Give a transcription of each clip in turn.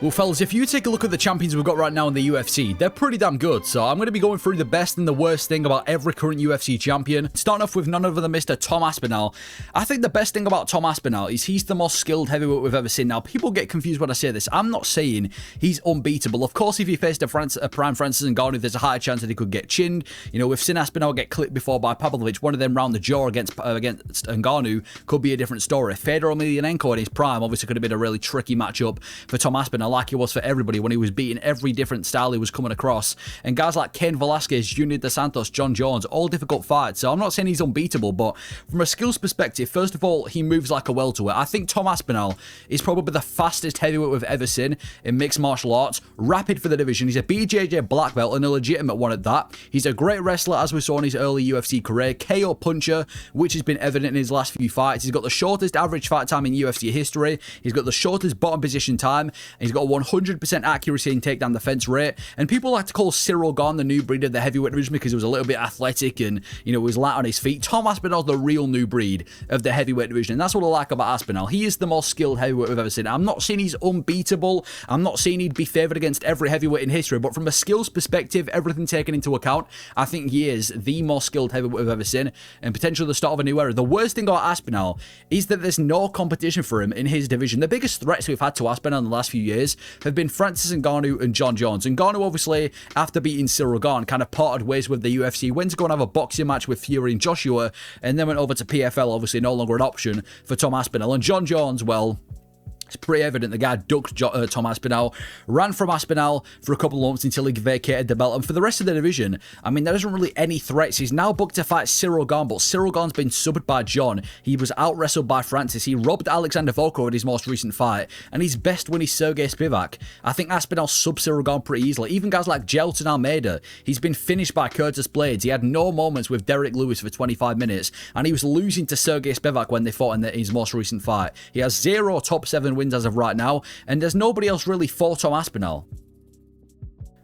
Well, fellas, if you take a look at the champions we've got right now in the UFC, they're pretty damn good. So I'm going to be going through the best and the worst thing about every current UFC champion. Starting off with none other than Mr. Tom Aspinall. I think the best thing about Tom Aspinall is he's the most skilled heavyweight we've ever seen. Now, people get confused when I say this. I'm not saying he's unbeatable. Of course, if he faced a prime Francis Ngannou, there's a higher chance that he could get chinned. You know, we've seen Aspinall get clipped before by Pavlovich. One of them round the jaw against Ngannou could be a different story. Fedor Emelianenko in his prime obviously could have been a really tricky matchup for Tom Aspinall, like it was for everybody when he was beating every different style he was coming across. And guys like Cain Velasquez, Junior Dos Santos, John Jones, all difficult fights. So I'm not saying he's unbeatable, but from a skills perspective, first of all, he moves like a welterweight. I think Tom Aspinall is probably the fastest heavyweight we've ever seen in mixed martial arts. Rapid for the division. He's a BJJ black belt and a legitimate one at that. He's a great wrestler, as we saw in his early UFC career. KO puncher, which has been evident in his last few fights. He's got the shortest average fight time in UFC history. He's got the shortest bottom position time. He's got 100% accuracy in takedown defense rate. And people like to call Cyril Gane the new breed of the heavyweight division because he was a little bit athletic and, you know, was light on his feet. Tom Aspinall's the real new breed of the heavyweight division. And that's what I like about Aspinall. He is the most skilled heavyweight we've ever seen. I'm not saying he's unbeatable. I'm not saying he'd be favored against every heavyweight in history. But from a skills perspective, everything taken into account, I think he is the most skilled heavyweight we've ever seen and potentially the start of a new era. The worst thing about Aspinall is that there's no competition for him in his division. The biggest threats we've had to Aspinall in the last few years have been Francis Ngannou and John Jones. And Ngannou, obviously, after beating Cyril Gane, kind of parted ways with the UFC, went to go and have a boxing match with Fury and Joshua, and then went over to PFL, obviously no longer an option for Tom Aspinall. And John Jones, well, it's pretty evident the guy ducked Tom Aspinall, ran from Aspinall for a couple of months until he vacated the belt. And for the rest of the division, I mean, there isn't really any threats. He's now booked to fight Cyril Gane, but Cyril Gane's been subbed by John. He was out-wrestled by Francis. He robbed Alexander Volkanovski in his most recent fight, and his best win is Sergey Spivak. I think Aspinall subbed Cyril Gane pretty easily. Even guys like Gelton Almeida, he's been finished by Curtis Blades. He had no moments with Derek Lewis for 25 minutes, and he was losing to Sergey Spivak when they fought in his most recent fight. He has 0 top 7 wins as of right now, and there's nobody else really for Tom Aspinall.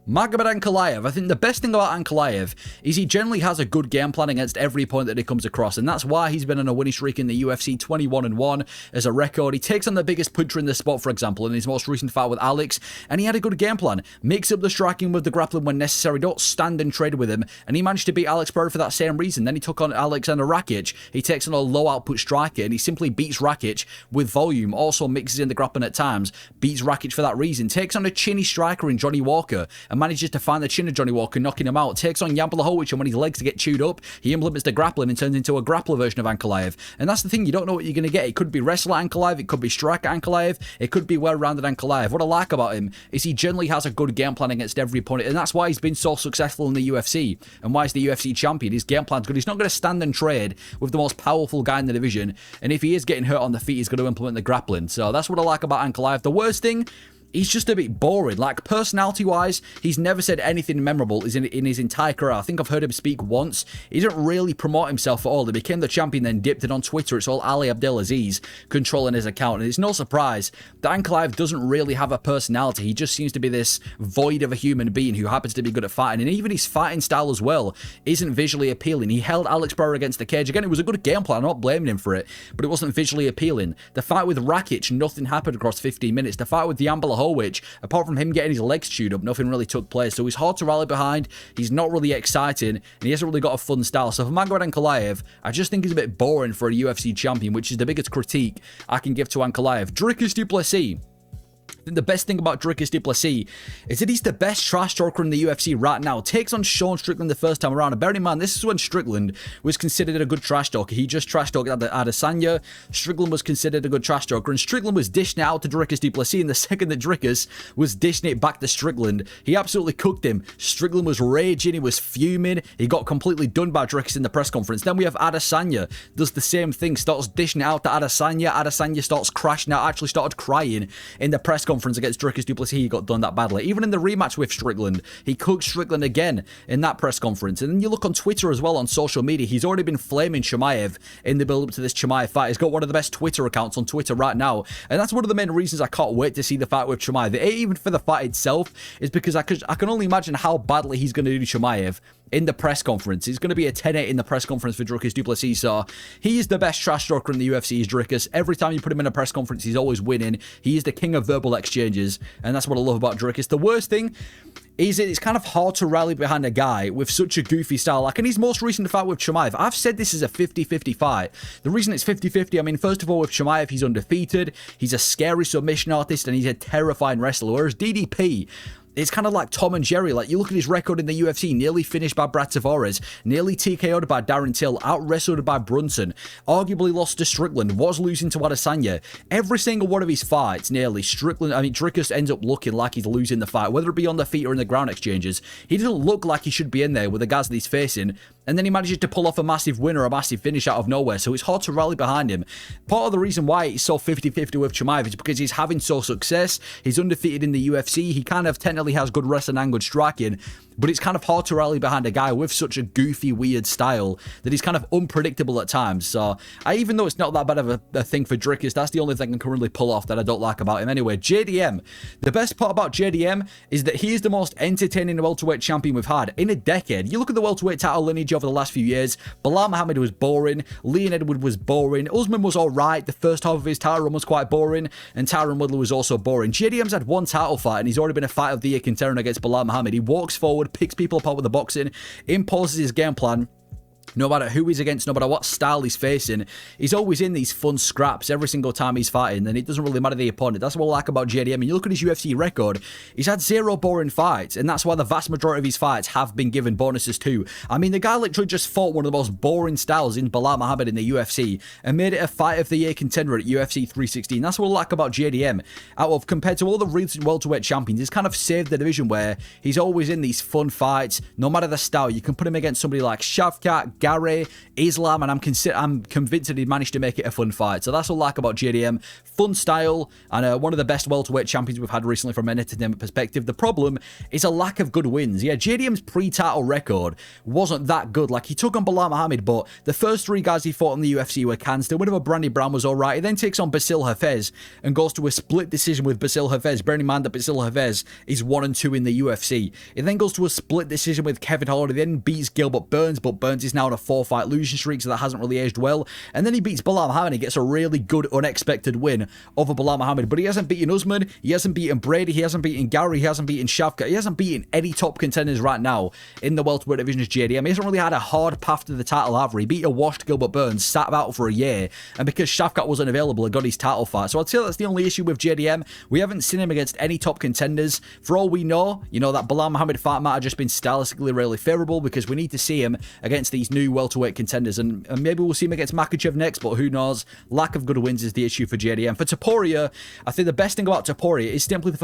Magomed Ankalaev. I think the best thing about Ankalaev is he generally has a good game plan against every opponent that he comes across, and that's why he's been on a winning streak in the UFC, 21-1 as a record. He takes on the biggest puncher in the spot, for example, in his most recent fight with Alex, and he had a good game plan. Mix up the striking with the grappling when necessary. Don't stand and trade with him, and he managed to beat Alex Pereira for that same reason. Then he took on Alexander Rakic. He takes on a low output striker, and he simply beats Rakic with volume. Also mixes in the grappling at times, beats Rakic for that reason. Takes on a chinny striker in Johnny Walker, and manages to find the chin of Johnny Walker, knocking him out. Takes on Jan Blachowicz, and when his legs get chewed up, he implements the grappling and turns into a grappler version of Ankalaev. And that's the thing, you don't know what you're going to get. It could be wrestler Ankalaev, it could be striker Ankalaev, it could be well-rounded Ankalaev. What I like about him is he generally has a good game plan against every opponent, and that's why he's been so successful in the UFC, and why he's the UFC champion. His game plan's good. He's not going to stand and trade with the most powerful guy in the division, and if he is getting hurt on the feet, he's going to implement the grappling. So that's what I like about Ankalaev. The worst thing, he's just a bit boring. Like, personality-wise, he's never said anything memorable in his entire career. I think I've heard him speak once. He didn't really promote himself at all. He became the champion, then dipped it on Twitter. It's all Ali Abdelaziz controlling his account. And it's no surprise that Ankalaev doesn't really have a personality. He just seems to be this void of a human being who happens to be good at fighting. And even his fighting style as well isn't visually appealing. He held Alex Pereira against the cage. Again, it was a good game plan. I'm not blaming him for it, but it wasn't visually appealing. The fight with Rakic, nothing happened across 15 minutes. The fight with Jan Blachowicz, apart from him getting his legs chewed up, nothing really took place. So he's hard to rally behind. He's not really exciting, and he hasn't really got a fun style. So for Magomed Ankalaev, I just think he's a bit boring for a UFC champion, which is the biggest critique I can give to Ankalaev. Dricus Du Plessis. I think the best thing about Dricus Du Plessis is that he's the best trash talker in the UFC right now. Takes on Sean Strickland the first time around. And bearing in mind, this is when Strickland was considered a good trash talker. He just trash talked Adesanya. Strickland was considered a good trash talker. And Strickland was dishing it out to Dricus Du Plessis. And the second that Dricus was dishing it back to Strickland, he absolutely cooked him. Strickland was raging. He was fuming. He got completely done by Dricus in the press conference. Then we have Adesanya. Does the same thing. Starts dishing it out to Adesanya. Adesanya starts crashing out. Actually started crying in the press conference against Dricus Du Plessis. He got done that badly. Even in the rematch with Strickland, he cooked Strickland again in that press conference. And then you look on Twitter as well, on social media, he's already been flaming Chimaev in the build-up to this Chimaev fight. He's got one of the best Twitter accounts on Twitter right now, and that's one of the main reasons I can't wait to see the fight with Chimaev. It ain't even for the fight itself, is because I can only imagine how badly he's going to do Chimaev in the press conference. It's going to be a 10-8 in the press conference for Dricus Du Plessis. So he is the best trash talker in the UFC, is Dricus. Every time you put him in a press conference, he's always winning. He is the king of verbal exchanges, and that's what I love about Dricus. The worst thing is it's kind of hard to rally behind a guy with such a goofy style. Like in his most recent fight with Chimaev, I've said this is a 50-50 fight. The reason it's 50-50, I mean, first of all, with Chimaev, he's undefeated, he's a scary submission artist, and he's a terrifying wrestler, whereas DDP, it's kind of like Tom and Jerry. Like, you look at his record in the UFC, nearly finished by Brad Tavares, nearly TKO'd by Darren Till, out-wrestled by Brunson, arguably lost to Strickland, was losing to Adesanya. Every single one of his fights, nearly, Dricus ends up looking like he's losing the fight, whether it be on the feet or in the ground exchanges. He doesn't look like he should be in there with the guys that he's facing, and then he manages to pull off a massive win or a massive finish out of nowhere, so it's hard to rally behind him. Part of the reason why it's so 50-50 with Chimaev is because he's having so success, he's undefeated in the UFC, he kind of technically has good wrestling and good striking, but it's kind of hard to rally behind a guy with such a goofy, weird style that he's kind of unpredictable at times. So, even though it's not that bad of a thing for Dricus, that's the only thing I can really pull off that I don't like about him. Anyway, JDM. The best part about JDM is that he is the most entertaining welterweight champion we've had in a decade. You look at the welterweight title lineage over the last few years, Belal Muhammad was boring, Leon Edwards was boring, Usman was alright, the first half of his title run was quite boring, and Tyron Woodley was also boring. JDM's had one title fight, and he's already been a fight of the year contender against Belal Muhammad. He walks forward, picks people apart with the boxing, imposes his game plan. No matter who he's against, no matter what style he's facing, he's always in these fun scraps every single time he's fighting, and it doesn't really matter the opponent. That's what I like about JDM. And you look at his UFC record, he's had 0 boring fights, and that's why the vast majority of his fights have been given bonuses too. I mean, the guy literally just fought one of the most boring styles in Belal Muhammad in the UFC, and made it a fight of the year contender at UFC 316. That's what I like about JDM. Compared to all the recent welterweight champions, he's kind of saved the division where he's always in these fun fights, no matter the style. You can put him against somebody like Shavkat, Gary, Islam, and I'm convinced that he'd managed to make it a fun fight. So that's what I like about JDM. Fun style, and one of the best welterweight champions we've had recently from an entertainment perspective. The problem is a lack of good wins. Yeah, JDM's pre-title record wasn't that good. Like, he took on Belal Muhammad, but the first 3 guys he fought in the UFC were cans. The winner of Brandy Brown was alright. He then takes on Basil Hafez and goes to a split decision with Basil Hafez, bearing in mind that Basil Hafez is 1-2 in the UFC. He then goes to a split decision with Kevin Holland. He then beats Gilbert Burns, but Burns is now on a 4-fight losing streak, so that hasn't really aged well. And then he beats Belal Muhammad. He gets a really good, unexpected win over Belal Muhammad, but he hasn't beaten Usman, he hasn't beaten Brady, he hasn't beaten Gary, he hasn't beaten Shavkat, he hasn't beaten any top contenders right now in the welterweight division as JDM. He hasn't really had a hard path to the title either. He beat a washed Gilbert Burns, sat out for a year, and because Shavkat wasn't available, he got his title fight. So I'd say that's the only issue with JDM. We haven't seen him against any top contenders. For all we know, you know, that Belal Muhammad fight might have just been stylistically really favourable, because we need to see him against these new welterweight contenders, and maybe we'll see him against Makhachev next, but who knows. Lack of good wins is the issue for JDM. For Topuria, I think the best thing about Topuria is simply the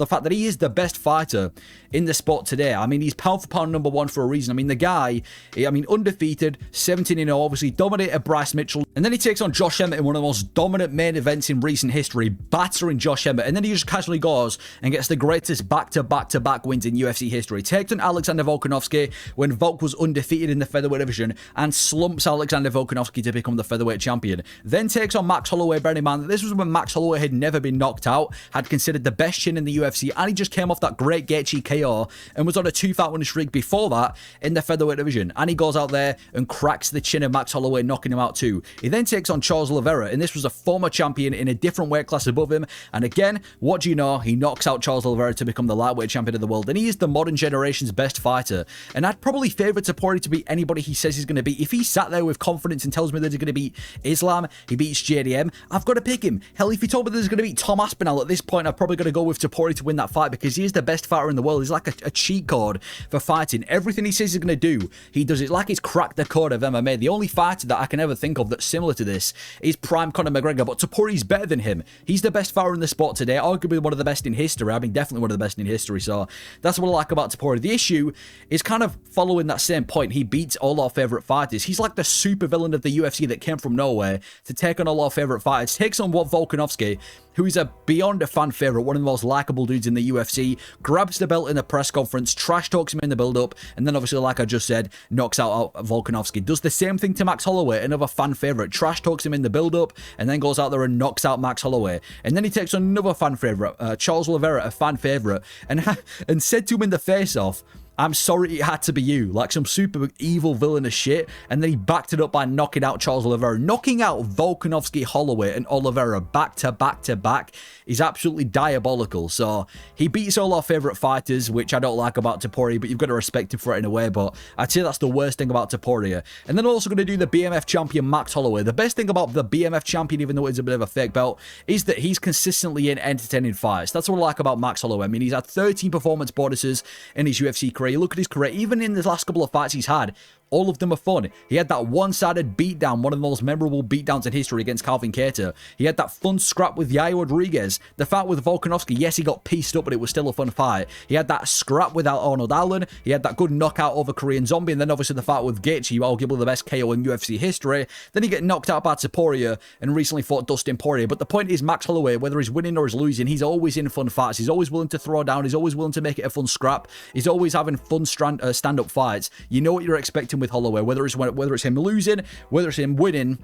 fact that he is the best fighter in the sport today. I mean, he's pound for pound #1 for a reason. I mean, the guy, undefeated, 17-0, obviously dominated Bryce Mitchell, and then he takes on Josh Emmett in one of the most dominant main events in recent history, battering Josh Emmett, and then he just casually goes and gets the greatest back-to-back-to-back wins in UFC history. Takes on Alexander Volkanovski when Volk was undefeated in the featherweight division, and slumps Alexander Volkanovski to become the featherweight champion. Then takes on Max Holloway, bearing in mind that this was when Max Holloway had never been knocked out, had considered the best chin in the UFC, and he just came off that great Gaethje KO and was on a 2-fight winning streak before that in the featherweight division, and he goes out there and cracks the chin of Max Holloway, knocking him out too. He then takes on Charles Oliveira, and this was a former champion in a different weight class above him, and again, what do you know, he knocks out Charles Oliveira to become the lightweight champion of the world, and he is the modern generation's best fighter. And I'd probably favour Topuria to beat anybody he says he's going to beat. If he sat there with confidence and tells me that he's going to beat Islam, he beats JDM, I've got to pick him. Hell, if he told me that he's going to beat Tom Aspinall at this point, I've probably got to go with Topuria to win that fight, because he is the best fighter in the world. He's like a cheat code for fighting. Everything he says he's going to do, he does it. Like he's cracked the code of MMA. The only fighter that I can ever think of that's similar to this is prime Conor McGregor, but Topuria's better than him. He's the best fighter in the sport today, arguably one of the best in history. I mean, definitely one of the best in history, so that's what I like about Topuria. The issue is kind of following that same point. He beats all our favourite fighters. He's like the super villain of the UFC that came from nowhere to take on all our favourite fighters. Takes on Volkanovski, who is a beyond a fan favourite, one of the most likeable dudes in the UFC, grabs the belt in the press conference, trash talks him in the build-up, and then obviously, like I just said, knocks out Volkanovski. Does the same thing to Max Holloway, another fan favourite, trash talks him in the build-up, and then goes out there and knocks out Max Holloway. And then he takes on another fan favourite, Charles Oliveira, a fan favourite, and said to him in the face-off, I'm sorry it had to be you. Like some super evil villainous shit. And then he backed it up by knocking out Charles Oliveira. Knocking out Volkanovski, Holloway, and Oliveira back to back to back is absolutely diabolical. So he beats all our favourite fighters, which I don't like about Topuria, but you've got to respect him for it in a way. But I'd say that's the worst thing about Topuria. And then also going to do the BMF champion, Max Holloway. The best thing about the BMF champion, even though it's a bit of a fake belt, is that he's consistently in entertaining fights. That's what I like about Max Holloway. I mean, he's had 13 performance bonuses in his UFC career. You look at his career, even in the last couple of fights he's had, all of them are fun. He had that one-sided beatdown, one of the most memorable beatdowns in history against Calvin Kattar. He had that fun scrap with Yair Rodriguez. The fight with Volkanovski, yes, he got pieced up, but it was still a fun fight. He had that scrap with Arnold Allen. He had that good knockout over Korean Zombie, and then obviously the fight with Gaethje, arguably the best KO in UFC history. Then he get knocked out by Topuria and recently fought Dustin Poirier. But the point is, Max Holloway, whether he's winning or he's losing, he's always in fun fights. He's always willing to throw down. He's always willing to make it a fun scrap. He's always having fun stand-up fights. You know what you're expecting with Holloway, whether it's him losing, whether it's him winning.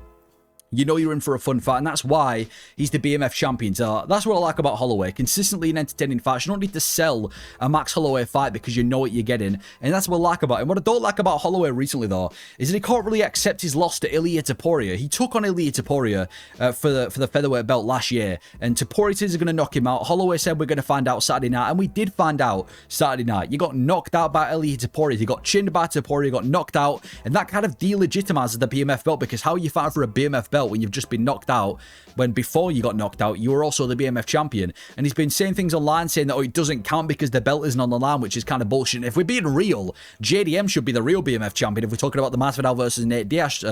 You know you're in for a fun fight, and that's why he's the BMF champion. So that's what I like about Holloway. Consistently in entertaining fights. You don't need to sell a Max Holloway fight because you know what you're getting. And that's what I like about him. What I don't like about Holloway recently, though, is that he can't really accept his loss to Ilia Topuria. He took on Ilia Topuria for the featherweight belt last year. And Topuria says he's going to knock him out. Holloway said we're going to find out Saturday night. And we did find out Saturday night. You got knocked out by Ilia Topuria. You got chinned by Topuria. You got knocked out. And that kind of delegitimizes the BMF belt, because how are you fighting for a BMF belt when you've just been knocked out, when before you got knocked out you were also the BMF champion? And he's been saying things online saying that, oh, it doesn't count because the belt isn't on the line, which is kind of bullshit. And if we're being real, JDM should be the real BMF champion if we're talking about the Masvidal versus Nate Diaz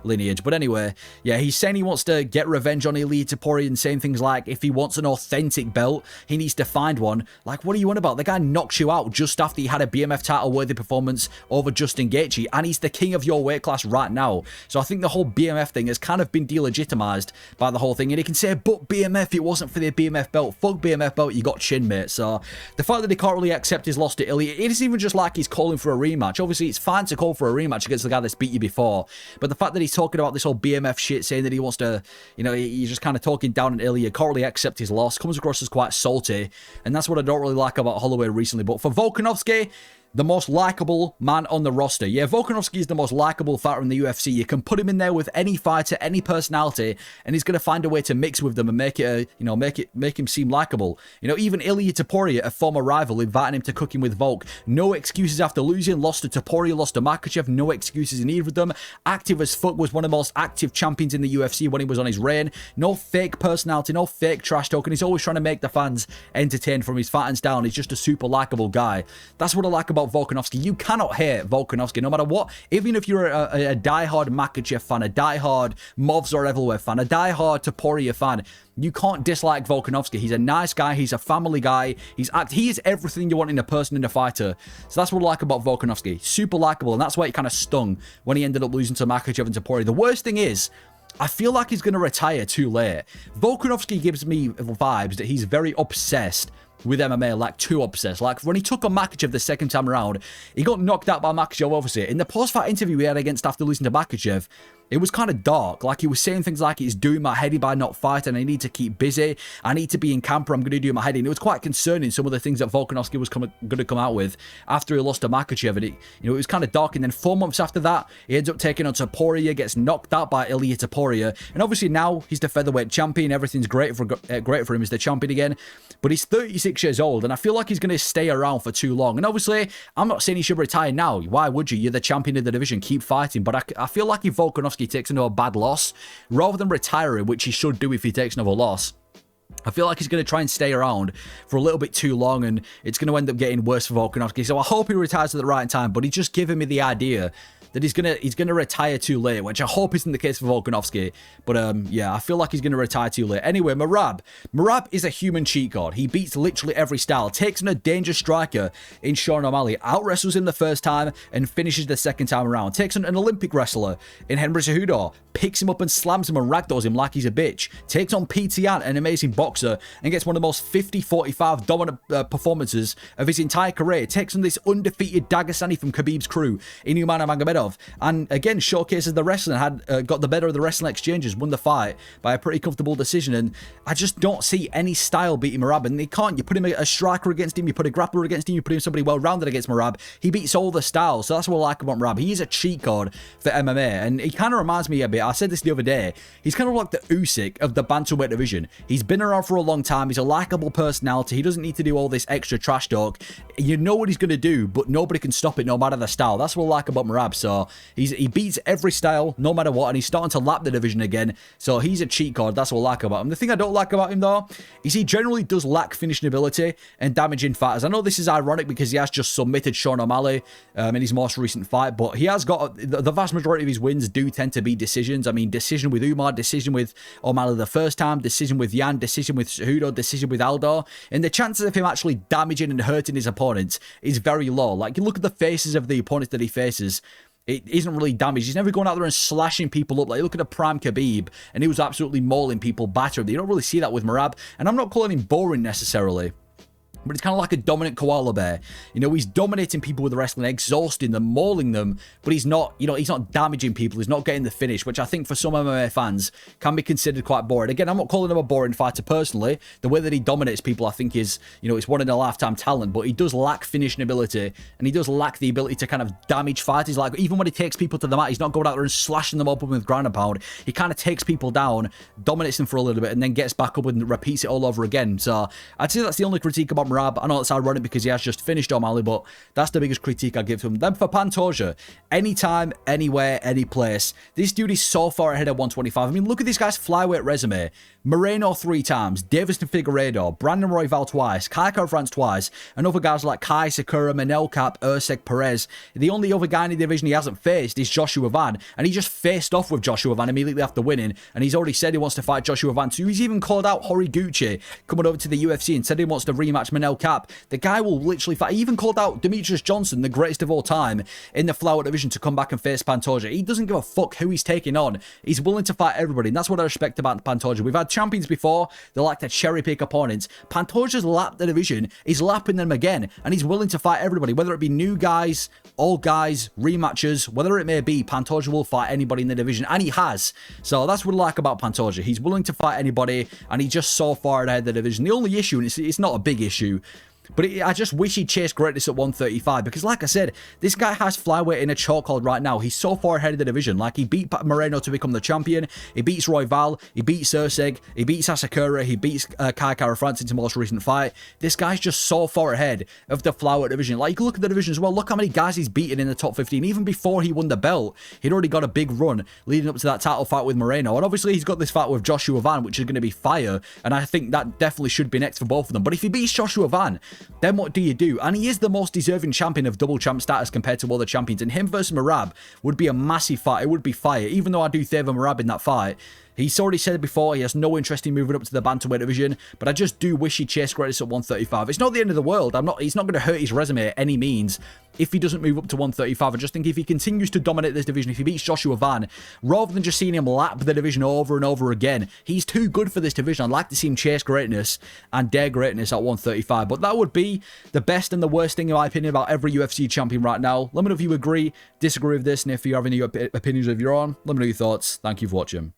lineage. But anyway, yeah, he's saying he wants to get revenge on Ilia Topuria and saying things like if he wants an authentic belt, he needs to find one. Like, what are you on about? The guy knocks you out just after he had a BMF title worthy performance over Justin Gaethje, and he's the king of your weight class right now. So I think the whole BMF thing has kind of been delegitimized by the whole thing. And he can say, but BMF, it wasn't for the BMF belt. Fuck BMF belt, you got chin, mate. So the fact that he can't really accept his loss to Ilia, it isn't even just like he's calling for a rematch. Obviously, it's fine to call for a rematch against the guy that's beat you before. But the fact that he's talking about this whole BMF shit, saying that he wants to, you know, he's just kind of talking down on Ilia, can't really accept his loss, comes across as quite salty. And that's what I don't really like about Holloway recently. But for Volkanovski, the most likable man on the roster. Yeah, Volkanovski is the most likable fighter in the UFC. You can put him in there with any fighter, any personality, and he's going to find a way to mix with them and make it, make him seem likable. You know, even Ilia Topuria, a former rival, inviting him to cooking with Volk. No excuses after losing. Lost to Topuria, lost to Makhachev. No excuses in either of them. Active as fuck, was one of the most active champions in the UFC when he was on his reign. No fake personality, no fake trash talking. He's always trying to make the fans entertained from his fighting style, and he's just a super likable guy. That's what I like about Volkanovski. You cannot hate Volkanovski no matter what. Even if you're a diehard Makhachev fan, a diehard Movs or Evloev fan, a diehard Topuria fan, you can't dislike Volkanovski. He's a nice guy. He's a family guy. He is everything you want in a person and a fighter. So that's what I like about Volkanovski. Super likable, and that's why it kind of stung when he ended up losing to Makhachev and Topuria. The worst thing is, I feel like he's going to retire too late. Volkanovski gives me vibes that he's very obsessed with MMA, like too obsessed. Like when he took on Makhachev the second time around, he got knocked out by Makhachev, obviously. In the post-fight interview he had against after losing to Makhachev, it was kind of dark. Like he was saying things like it's doing my head in by not fighting. I need to keep busy. I need to be in camp or I'm going to do my head in. It was quite concerning, some of the things that Volkanovski was going to come out with after he lost to Makhachev. And it was kind of dark. And then 4 months after that, he ends up taking on Topuria, gets knocked out by Ilia Topuria. And obviously now he's the featherweight champion. Everything's great for him as the champion again. But he's 36 years old, and I feel like he's going to stay around for too long. And obviously, I'm not saying he should retire now. Why would you? You're the champion of the division. Keep fighting. But I feel like if Volkanovski takes another bad loss, rather than retiring, which he should do if he takes another loss, I feel like he's going to try and stay around for a little bit too long, and it's going to end up getting worse for Volkanovski. So I hope he retires at the right time, but he's just giving me the idea that he's gonna retire too late, which I hope isn't the case for Volkanovski. But yeah, I feel like he's gonna retire too late. Anyway, Merab is a human cheat code. He beats literally every style, takes on a dangerous striker in Sean O'Malley, out wrestles him the first time and finishes the second time around. Takes on an Olympic wrestler in Henry Cejudo, picks him up and slams him and ragdolls him like he's a bitch. Takes on PT Ant, an amazing boxer, and gets one of the most 50-45 dominant performances of his entire career. Takes on this undefeated Dagestani from Khabib's crew in Magomed Ankalaev, of. And again, showcases the wrestling, had got the better of the wrestling exchanges, won the fight by a pretty comfortable decision. And I just don't see any style beating Merab. And they can't. You put him a striker against him, you put a grappler against him, you put him somebody well-rounded against Merab. He beats all the styles. So that's what I like about Merab. He is a cheat code for MMA. And he kind of reminds me a bit, I said this the other day, he's kind of like the Usyk of the bantamweight division. He's been around for a long time. He's a likable personality. He doesn't need to do all this extra trash talk. You know what he's going to do, but nobody can stop it no matter the style. That's what I like about Merab. So he beats every style no matter what, and he's starting to lap the division again. So he's a cheat code. That's what I like about him. The thing I don't like about him, though, is he generally does lack finishing ability and damaging fighters. I know this is ironic because he has just submitted Sean O'Malley in his most recent fight, but he has got the vast majority of his wins do tend to be decisions. I mean, decision with Umar, decision with O'Malley the first time, decision with Yan, decision with Cejudo, decision with Aldo, and the chances of him actually damaging and hurting his opponents is very low. Like, you look at the faces of the opponents that he faces, it isn't really damaged. He's never going out there and slashing people up. Like, look at a prime Khabib, and he was absolutely mauling people, battering. You don't really see that with Merab, and I'm not calling him boring necessarily, but it's kind of like a dominant koala bear. You know, he's dominating people with wrestling, exhausting them, mauling them, but he's not, you know, he's not damaging people. He's not getting the finish, which I think for some MMA fans can be considered quite boring. Again, I'm not calling him a boring fighter personally. The way that he dominates people, I think is, you know, it's one in a lifetime talent, but he does lack finishing ability, and he does lack the ability to kind of damage fighters. Like, even when he takes people to the mat, he's not going out there and slashing them up with ground and pound. He kind of takes people down, dominates them for a little bit, and then gets back up and repeats it all over again. So I'd say that's the only critique about Merab. I know it's ironic because he has just finished O'Malley, but that's the biggest critique I give to him. Then for Pantoja, anytime, anywhere, any place, this dude is so far ahead of 125. I mean, look at this guy's flyweight resume. Moreno 3 times, Davison Figueiredo, Brandon Royval twice, Kai France twice, and other guys like Kai Sakura, Manel Cap, Ursek Perez. The only other guy in the division he hasn't faced is Joshua Van, and he just faced off with Joshua Van immediately after winning, and he's already said he wants to fight Joshua Van too. He's even called out Horiguchi coming over to the UFC and said he wants to rematch Manel Cap. The guy will literally fight. He even called out Demetrius Johnson, the greatest of all time, in the flyweight division to come back and face Pantoja. He doesn't give a fuck who he's taking on. He's willing to fight everybody, and that's what I respect about Pantoja. We've had champions before. They like to cherry pick opponents. Pantoja's lapped the division. He's lapping them again, and he's willing to fight everybody, whether it be new guys, old guys, rematches, whatever it may be. Pantoja will fight anybody in the division, and he has. So that's what I like about Pantoja. He's willing to fight anybody, and he's just so far ahead of the division. The only issue, and it's not a big issue, but I just wish he'd chase greatness at 135, because like I said, this guy has flyweight in a chokehold right now. He's so far ahead of the division. Like, he beat Moreno to become the champion. He beats Royval. He beats Urseg. He beats Asakura. He beats Kai Kara France in his most recent fight. This guy's just so far ahead of the flyweight division. Like, you look at the division as well. Look how many guys he's beaten in the top 15. Even before he won the belt, he'd already got a big run leading up to that title fight with Moreno. And obviously, he's got this fight with Joshua Van, which is going to be fire. And I think that definitely should be next for both of them. But if he beats Joshua Van, then what do you do? And he is the most deserving champion of double champ status compared to other champions, and him versus Merab would be a massive fight. It would be fire, even though I do favour Merab in that fight. He's already said before he has no interest in moving up to the bantamweight division, but I just do wish he'd chase greatness at 135. It's not the end of the world. He's not going to hurt his resume at any means if he doesn't move up to 135. I just think if he continues to dominate this division, if he beats Joshua Van, rather than just seeing him lap the division over and over again, he's too good for this division. I'd like to see him chase greatness and dare greatness at 135. But that would be the best and the worst thing, in my opinion, about every UFC champion right now. Let me know if you agree, disagree with this, and if you have any opinions of your own, let me know your thoughts. Thank you for watching.